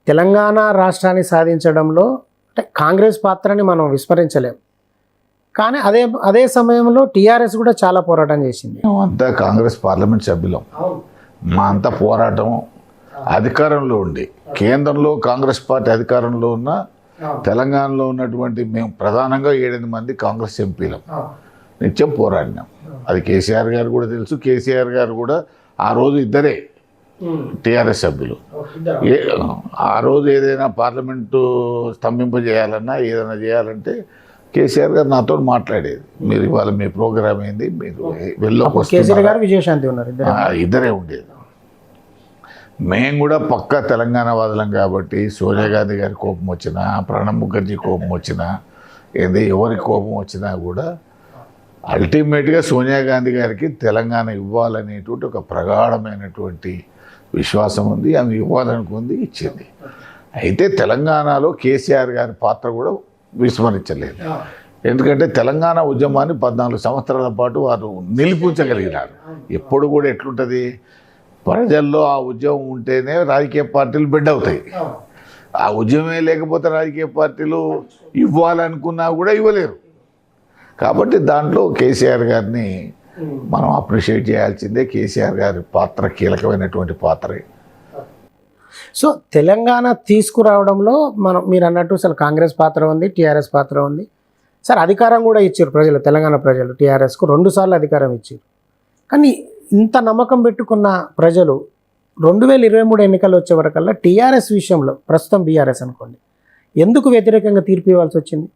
తెలంగాణ రాష్ట్రాన్ని సాధించడంలో అంటే కాంగ్రెస్ పాత్రని మనం విస్మరించలేం. కానీ అదే సమయంలో టీఆర్ఎస్ కూడా చాలా పోరాటం చేసింది. అంతా కాంగ్రెస్ పార్లమెంట్ సభ్యులం, మా అంతా పోరాటం అధికారంలో ఉండి, కేంద్రంలో కాంగ్రెస్ పార్టీ అధికారంలో ఉన్న తెలంగాణలో ఉన్నటువంటి మేము ప్రధానంగా 7 మంది కాంగ్రెస్ ఎంపీలం నిత్యం పోరాడినాం. అది కేసీఆర్ గారు కూడా తెలుసు. కేసీఆర్ గారు కూడా ఆ రోజు ఇద్దరే టీఆర్ఎస్ సభ్యులు. ఆ రోజు ఏదైనా పార్లమెంటు స్తంభింపజేయాలన్నా ఏదైనా చేయాలంటే కేసీఆర్ గారు నాతో మాట్లాడేది. మీరు ఇవాళ మీ ప్రోగ్రామ్ ఏంది, మీరు ఇద్దరే ఉండేది. మేము కూడా పక్కా తెలంగాణ వాదులం కాబట్టి సోనియా గాంధీ గారి కోపం వచ్చినా, ప్రణబ్ ముఖర్జీ కోపం వచ్చినా, ఎవరి కోపం వచ్చినా కూడా అల్టిమేట్గా సోనియా గాంధీ గారికి తెలంగాణ ఇవ్వాలనేటువంటి ఒక ప్రగాఢమైనటువంటి విశ్వాసం ఉంది. ఆమె ఇవ్వాలనుకుంది, ఇచ్చింది. అయితే తెలంగాణలో కేసీఆర్ గారి పాత్ర కూడా విస్మరించలేదు. ఎందుకంటే తెలంగాణ ఉద్యమాన్ని 14 సంవత్సరాల పాటు వారు నిలిపించగలిగినారు. ఎప్పుడు కూడా ఎట్లుంటుంది, ప్రజల్లో ఆ ఉద్యమం ఉంటేనే రాజకీయ పార్టీలు బిడ్డ అవుతాయి. ఆ ఉద్యమే లేకపోతే రాజకీయ పార్టీలు ఇవ్వాలనుకున్నా కూడా ఇవ్వలేరు. కాబట్టి దాంట్లో కేసీఆర్ గారిని మనం అప్రిషియేట్ చేయాల్సిందే. కేసీఆర్ గారి పాత్ర కీలకమైనటువంటి పాత్రే. సో తెలంగాణ తీసుకురావడంలో మీరు అన్నట్టు అసలు కాంగ్రెస్ పాత్ర ఉంది, టీఆర్ఎస్ పాత్ర ఉంది. సార్ అధికారం కూడా ఇచ్చారు ప్రజలు, తెలంగాణ ప్రజలు టీఆర్ఎస్కు 2 సార్లు అధికారం ఇచ్చారు. కానీ ఇంత నమ్మకం పెట్టుకున్న ప్రజలు 2023 ఎన్నికలు వచ్చే వరకల్లా టీఆర్ఎస్ విషయంలో, ప్రస్తుతం బీఆర్ఎస్ అనుకోండి, ఎందుకు వ్యతిరేకంగా తీర్పు ఇవ్వాల్సి వచ్చింది?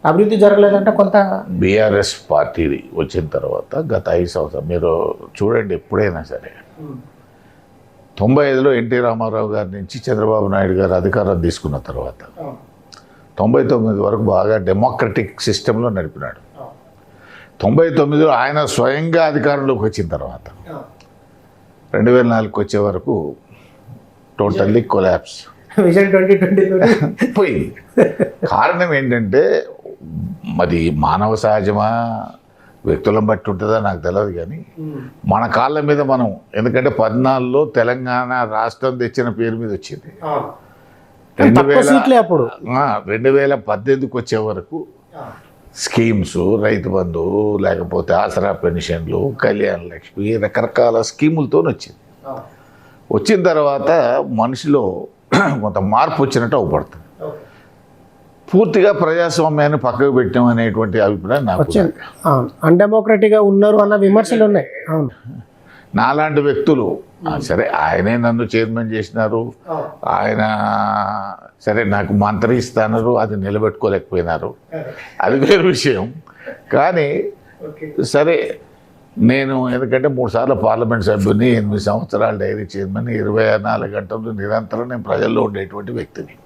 అభివృద్ధి జరగలేదంటే కొంత బీఆర్ఎస్ పార్టీ వచ్చిన తర్వాత గత 5 సంవత్సరాలు మీరు చూడండి, ఎప్పుడైనా సరే 95లో ఎన్టీ రామారావు గారి నుంచి చంద్రబాబు నాయుడు గారు అధికారం తీసుకున్న తర్వాత 99 వరకు బాగా డెమోక్రటిక్ సిస్టంలో నడిపినాడు. 99లో ఆయన స్వయంగా అధికారంలోకి వచ్చిన తర్వాత 2004కి వచ్చే వరకు టోటల్లీ కొలాప్స్ పోయింది. కారణం ఏంటంటే మరి మానవ సహజమా, వ్యక్తులను బట్టి ఉంటుందా నాకు తెలియదు. కానీ మన కాళ్ళ మీద మనం, ఎందుకంటే 14లో తెలంగాణ రాష్ట్రం తెచ్చిన పేరు మీద వచ్చింది. 2018కి వచ్చే వరకు స్కీమ్స్, రైతు బంధు, లేకపోతే ఆసరా పెన్షన్లు, కళ్యాణ లక్ష్మి, రకరకాల స్కీములతో వచ్చింది. వచ్చిన తర్వాత మనిషిలో కొంత మార్పు వచ్చినట్టు అవపడుతుంది. పూర్తిగా ప్రజాస్వామ్యాన్ని పక్కకు పెట్టాం అనేటువంటి అభిప్రాయం నాకు. అన్డెమోక్రటిక్గా ఉన్నారు అన్న విమర్శలు ఉన్నాయి. అవును, నాలాంటి వ్యక్తులు సరే ఆయనే నన్ను చైర్మన్ చేసినారు, ఆయన సరే నాకు మంత్రి ఇస్తున్నారు, అది నిలబెట్టుకోలేకపోయినారు, అది వేరే విషయం. కానీ సరే నేను ఎందుకంటే 3 సార్లు పార్లమెంట్ సభ్యుని, 8 సంవత్సరాలు డైరీ చైర్మన్, 24 గంటలు నిరంతరం నేను ప్రజల్లో ఉండేటువంటి వ్యక్తిని.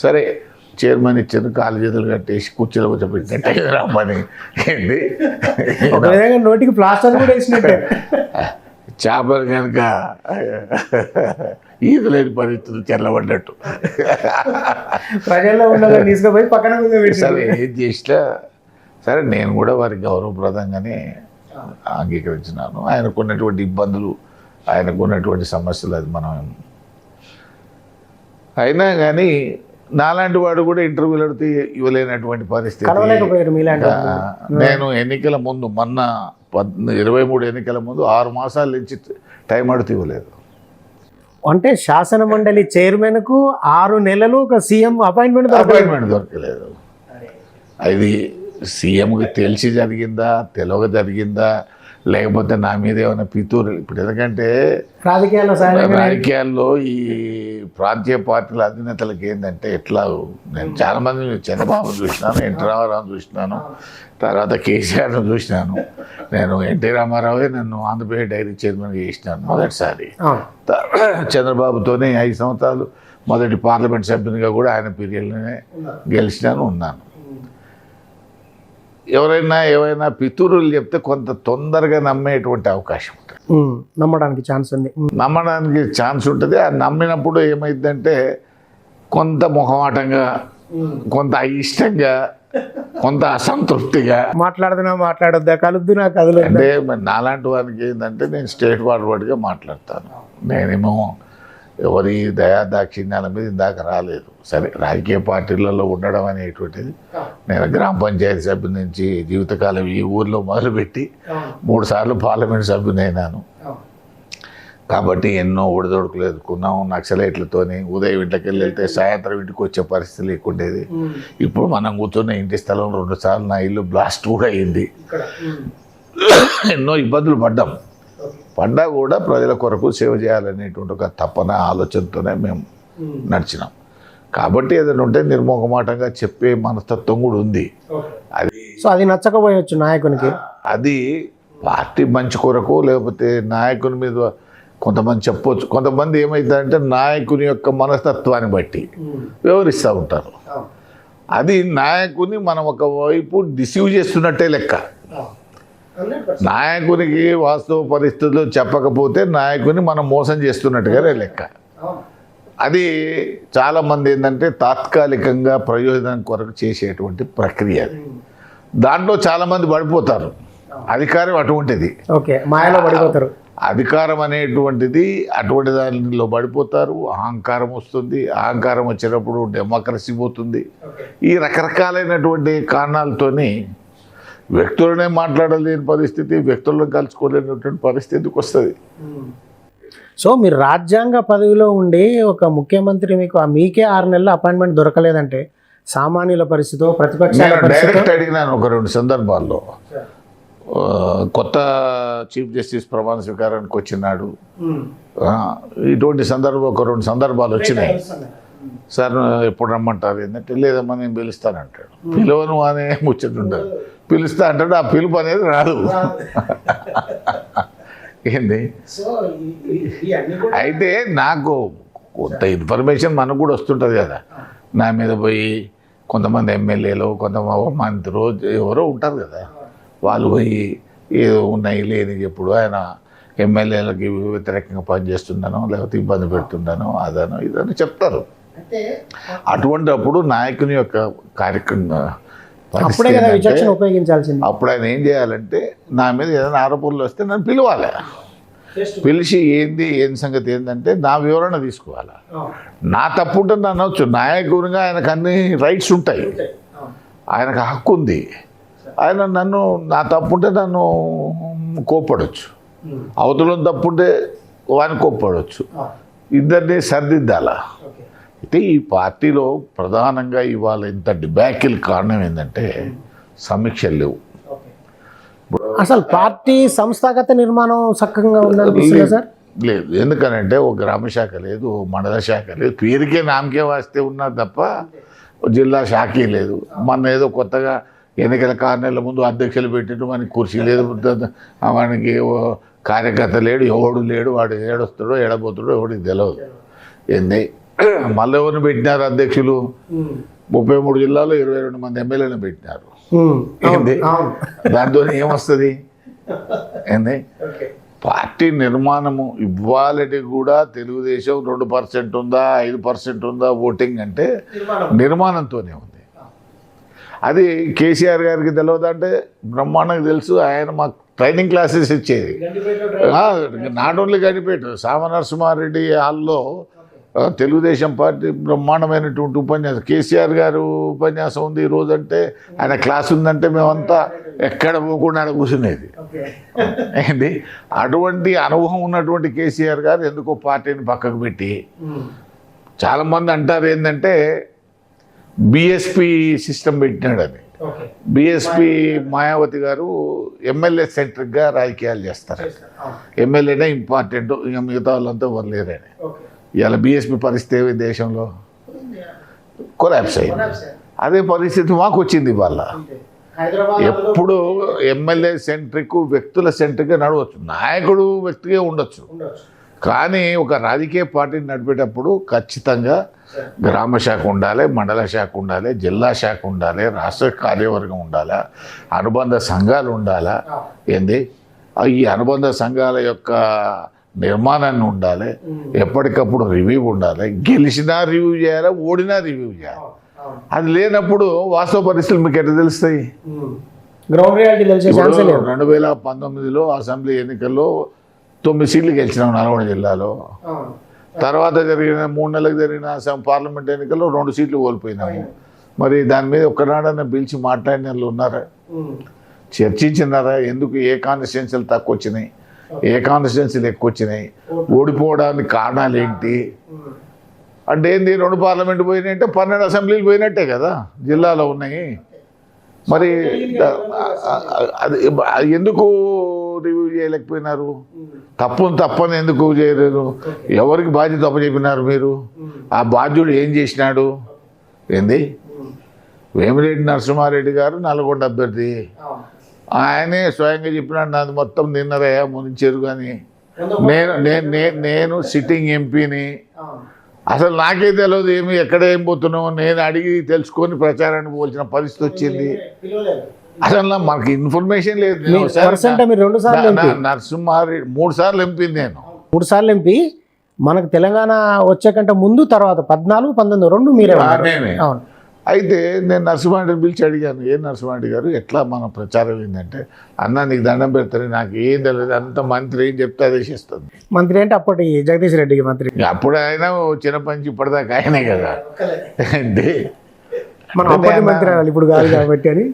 సరే చైర్మన్ ఇచ్చారు, కాలు చేతులు కట్టేసి కుర్చీలో కూర్చోబెట్టినట్టే రమ్మని ఏంటి నోటికి ప్లాస్టర్ కూడా వేసినట్టే. చేపలు కనుక ఈత లేని పరిస్థితులు చెల్లబడ్డట్టు ప్రజల్లో ఉండగా తీసుకుపోయి పక్కన సరే ఏం చేసినా సరే నేను కూడా వారికి గౌరవప్రదంగానే అంగీకరించినాను. ఆయనకున్నటువంటి ఇబ్బందులు, ఆయనకున్నటువంటి సమస్యలు అది మనం అయినా కానీ నాలాంటి వాడు కూడా ఇంటర్వ్యూలు అడితే ఇవ్వలేనటువంటి పరిస్థితి. నేను ఎన్నికల ముందు మొన్న 23 ఎన్నికల ముందు 6 మాసాల నుంచి టైం అడితే ఇవ్వలేదు. అంటే శాసన మండలి చైర్మన్కు 6 నెలలు ఒక సీఎం అపాయింట్మెంట్ దొరకలేదు. అది సీఎంకి తెలిసి జరిగిందా, తెలియక జరిగిందా, లేకపోతే నా మీద ఏమైనా పితూరు. ఇప్పుడు ఎందుకంటే రాజకీయాల్లో ఈ ప్రాంతీయ పార్టీల అధినేతలకు ఏంటంటే ఎట్లా, నేను చాలామంది చంద్రబాబు చూసినాను, ఎన్టీ రామారావు చూసినాను, తర్వాత కేసీఆర్ను చూసినాను. నేను ఎన్టీ రామారావే నన్ను ఆంధ్రప్రదేశ్ డైరీ చైర్మన్గా చేసినాను మొదటిసారి. చంద్రబాబుతోనే 5 సంవత్సరాలు మొదటి పార్లమెంట్ సభ్యునిగా కూడా ఆయన పీరియడ్లోనే గెలిచినాను, ఉన్నాను. ఎవరైనా ఏమైనా పితూరులు చెప్తే కొంత తొందరగా నమ్మేటువంటి అవకాశం ఉంటుంది, నమ్మడానికి ఛాన్స్ ఉంటుంది. ఆ నమ్మినప్పుడు ఏమైందంటే కొంత మొహమాటంగా, కొంత అయిష్టంగా, కొంత అసంతృప్తిగా మాట్లాడొద్దా, కలుద్దు నాకు కదులు. అంటే నాలాంటి వారికి ఏంటంటే నేను స్టేట్ ఫార్వర్డ్గా మాట్లాడతాను. నేనేమో ఎవరి దయాదాక్షిణ్యాల మీద ఇందాక రాలేదు. సరే, రాజకీయ పార్టీలలో ఉండడం అనేటువంటిది, నేను గ్రామ పంచాయతీ సభ్యుల నుంచి జీవితకాలం ఈ ఊర్లో మొదలుపెట్టి 3 సార్లు పార్లమెంట్ సభ్యునైనాను. కాబట్టి ఎన్నో ఒడిదొడుకులు ఎదుర్కొన్నాం. నక్సలైట్లతోని ఉదయం ఇంట్లోకి వెళ్తే సాయంత్రం ఇంటికి వచ్చే పరిస్థితి లేకుండేది. ఇప్పుడు మనం కూర్చున్న ఇంటి స్థలం 2 సార్లు నా ఇల్లు బ్లాస్ట్ కూడా అయింది. ఎన్నో ఇబ్బందులు పడ్డా కూడా ప్రజల కొరకు సేవ చేయాలనేటువంటి ఒక తపన ఆలోచనతోనే మేము నడిచినాం. కాబట్టి ఏదైనా ఉంటే నిర్మోహమాటంగా చెప్పే మనస్తత్వం కూడా ఉంది. అది నచ్చకపోయొచ్చు నాయకునికి. అది పార్టీ మంచి కొరకు, లేకపోతే నాయకుని మీద కొంతమంది చెప్పొచ్చు. కొంతమంది ఏమవుతుందంటే నాయకుని యొక్క మనస్తత్వాన్ని బట్టి వివరిస్తూ ఉంటారు. అది నాయకుని మనం ఒకవైపు డిసీవ్ చేస్తున్నట్టే లెక్క. నాయకునికి వాస్తవ పరిస్థితులు చెప్పకపోతే నాయకుని మనం మోసం చేస్తున్నట్టుగానే లెక్క. అది చాలామంది ఏంటంటే తాత్కాలికంగా ప్రయోజనం కొరకు చేసేటువంటి ప్రక్రియ. దాంట్లో చాలామంది పడిపోతారు. అధికారం అటువంటిది. మాయలో పడిపోతారు. అధికారం అనేటువంటిది అటువంటి దానిలో పడిపోతారు. అహంకారం వస్తుంది. అహంకారం వచ్చినప్పుడు డెమోక్రసీ పోతుంది. ఈ రకరకాలైనటువంటి కారణాలతోని వ్యక్తులనే మాట్లాడలేని పరిస్థితి, వ్యక్తులను కలుసుకోలేనటువంటి పరిస్థితికి వస్తుంది. సో మీరు రాజ్యాంగ పదవిలో ఉండి ఒక ముఖ్యమంత్రి మీకే 6 నెలల అపాయింట్మెంట్ దొరకలేదంటే సామాన్యుల పరిస్థితి, ప్రతిపక్షాల డైరెక్ట్ అడిగినాను ఒక 2 సందర్భాల్లో. కొత్త చీఫ్ జస్టిస్ ప్రమాణ స్వీకారానికి వచ్చినాడు. ఇటువంటి ఒక 2 సందర్భాలు వచ్చినాయి. సార్ ఎప్పుడు రమ్మంటారు ఏంటంటే, లేదమ్మా నేను పిలుస్తానంటాడు. పిలువను అనే ముచ్చటుండదు. పిలుస్తా అంటాడు, ఆ పిలుపు అనేది రాదు. ఏంది అయితే నాకు కొంత ఇన్ఫర్మేషన్ మనకు కూడా వస్తుంటుంది కదా. నా మీద పోయి కొంతమంది ఎమ్మెల్యేలు, కొంతమంది మంత్రులు ఎవరో ఉంటారు కదా, వాళ్ళు పోయి ఏదో ఉన్నాయి లేని ఎప్పుడు ఆయన ఎమ్మెల్యేలకి వ్యతిరేకంగా పనిచేస్తున్నానో లేకపోతే ఇబ్బంది పెడుతున్నానో అదనో ఇదనో చెప్తారు. అటువంటి అప్పుడు నాయకుని యొక్క కార్యక్రమం అప్పుడు ఆయన ఏం చేయాలంటే, నా మీద ఏదైనా ఆరోపణలు వస్తే నన్ను పిలవాలి. పిలిచి ఏం సంగతి ఏంటంటే నా వివరణ తీసుకోవాలి. నా తప్పు ఉంటే నన్ను అనవచ్చు. నాయకునిగా ఆయనకు అన్ని రైట్స్ ఉంటాయి, ఆయనకు హక్కు ఉంది. ఆయన నా తప్పుంటే నన్ను కోప్పడవచ్చు, అవతలని తప్పుంటే వాడిని కోప్పడవచ్చు. ఇద్దరిని సర్దిద్దాలా. అయితే ఈ పార్టీలో ప్రధానంగా ఇవాళ ఇంత డిబాకిల్ కారణం ఏంటంటే సమీక్షలు లేవు. అసలు పార్టీ సంస్థాగత నిర్మాణం చక్కగా ఉందనిపిస్తుంది సార్. లేదు, ఎందుకనంటే ఒక గ్రామ శాఖ లేదు, మండల శాఖ లేదు, పేరుకే నామకే వాస్తే ఉన్నది తప్ప జిల్లా శాఖే లేదు. మన ఏదో కొత్తగా ఎన్నికల 6 నెలల ముందు అధ్యక్షులు పెట్టినట్టు మనకి కుర్చీ లేదు, వానికి కార్యకర్త లేడు, ఎవడు లేడు, వాడు ఏడొస్తాడో ఏడబోతాడో ఎవడికి తెలియదు. ఏంది మళ్ళీ ఎవరిని పెట్టినారు అధ్యక్షులు? 33 జిల్లాలో 22 మంది ఎమ్మెల్యేలను పెట్టినారు. ఏంది దాంతో ఏమొస్తుంది? ఏంది పార్టీ నిర్మాణము ఇవ్వాలని కూడా తెలుగుదేశం 2% ఉందా 5% ఉందా ఓటింగ్ అంటే నిర్మాణంతోనే ఉంది. అది కేసీఆర్ గారికి తెలియదంటే బ్రహ్మాండంగా తెలుసు. ఆయన మాకు ట్రైనింగ్ క్లాసెస్ ఇచ్చేది. నాట్ ఓన్లీ గణిపేట, సామనరసింహారెడ్డి హాల్లో తెలుగుదేశం పార్టీ బ్రహ్మాండమైనటువంటి ఉపన్యాసం, కేసీఆర్ గారు ఉపన్యాసం ఉంది ఈరోజు అంటే, ఆయన క్లాస్ ఉందంటే మేమంతా ఎక్కడ పోకుండా కూర్చునేది. ఏంటి అటువంటి అనుభవం ఉన్నటువంటి కేసీఆర్ గారు ఎందుకో పార్టీని పక్కకు పెట్టి, చాలామంది అంటారు ఏంటంటే బిఎస్పి సిస్టమ్ పెట్టినాడని. బిఎస్పి మాయావతి గారు ఎమ్మెల్యే సెంట్రిక్గా రాజకీయాలు చేస్తారు. ఎమ్మెల్యేనే ఇంపార్టెంట్, ఇక మిగతా వాళ్ళంతా ఎవరు లేరని. ఇవాళ బిఎస్పి పరిస్థితి దేశంలో కొలాప్స్ అయింది. అదే పరిస్థితి మాకు వచ్చింది. ఇవాళ ఎప్పుడు ఎమ్మెల్యే సెంట్రిక్, వ్యక్తుల సెంట్రిక్గా నడవచ్చు. నాయకుడు వ్యక్తిగా ఉండొచ్చు, కానీ ఒక రాజకీయ పార్టీని నడిపేటప్పుడు ఖచ్చితంగా గ్రామ శాఖ ఉండాలి, మండల శాఖ ఉండాలి, జిల్లా శాఖ ఉండాలి, రాష్ట్ర కార్యవర్గం ఉండాలి, అనుబంధ సంఘాలు ఉండాలా. ఏంది ఈ అనుబంధ సంఘాల యొక్క నిర్మాణాన్ని ఉండాలి, ఎప్పటికప్పుడు రివ్యూ ఉండాలి. గెలిచినా రివ్యూ చేయాలి, ఓడినా రివ్యూ చేయాలి. అది లేనప్పుడు వాస్తవ పరిస్థితులు మీకు ఎట్లా తెలుస్తాయి? 2019లో అసెంబ్లీ ఎన్నికల్లో 9 సీట్లు గెలిచినాం నల్గొండ జిల్లాలో. తర్వాత జరిగిన 3 నెలలకు జరిగిన పార్లమెంట్ ఎన్నికల్లో 2 సీట్లు కోల్పోయినాము. మరి దాని మీద ఒక్కనాడన్నా పిలిచి మాట్లాడిన వాళ్ళు ఉన్నారా, చర్చించినారా? ఎందుకు ఏ కాన్స్టిట్యున్సీలు తక్కువ వచ్చినాయి, ఏ కాన్స్టిట్యున్సీలు ఎక్కువ వచ్చినాయి, ఓడిపోవడానికి కారణాలు ఏంటి అంటే ఏంది? 2 పార్లమెంట్ పోయినాయి అంటే 12 అసెంబ్లీలు పోయినట్టే కదా జిల్లాలో ఉన్నాయి. మరి అది ఎందుకు రివ్యూ చేయలేకపోయినారు? తప్పని ఎందుకు చేయలేదు? ఎవరికి బాధ్యత అప్పచెప్పినారు మీరు? ఆ బాధ్యుడు ఏం చేసినాడు? ఏంది? వేమిరెడ్డి నరసింహారెడ్డి గారు నల్గొండ అభ్యర్థి, ఆయనే స్వయంగా చెప్పినాడు నాది మొత్తం నిన్నరయ్యా ముంచారు. కానీ నేను సిట్టింగ్ ఎంపీని, అసలు నాకే తెలియదు ఏమి ఎక్కడ ఏం పోతున్నావు, నేను అడిగి తెలుసుకొని ప్రచారానికి పోల్చిన పరిస్థితి వచ్చింది. అసలు మనకి ఇన్ఫర్మేషన్ లేదు. నరసింహారెడ్డి 3 సార్లు ఎంపీ, నేను 3 సార్లు ఎంపీ. మనకు తెలంగాణ వచ్చే కంటే ముందు తర్వాత 14, 19 2 మీరే నేనే. అయితే నేను నరసింహారెడ్డిని పిలిచి అడిగాను, ఏం నరసింహారెడ్డి గారు ఎట్లా మన ప్రచారం ఏంటంటే, అన్న నీకు దండం పెడతారు, నాకు ఏం తెలియదు, అంత మంత్రి ఏం చెప్తే అదే చేస్తుంది. మంత్రి అంటే అప్పటి జగదీష్ రెడ్డి మంత్రి, అప్పుడు ఆయన చిన్నపంచి ఇప్పటిదాకా ఆయనే కదా. అంటే మనం అప్పటి మంత్రి ఇప్పుడు కాదు కాబట్టి అని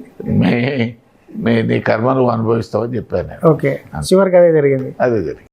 నీ కర్మ నువ్వు అనుభవిస్తావని చెప్పాను. ఓకే, చివరికి అదే జరిగింది. అదే జరిగింది.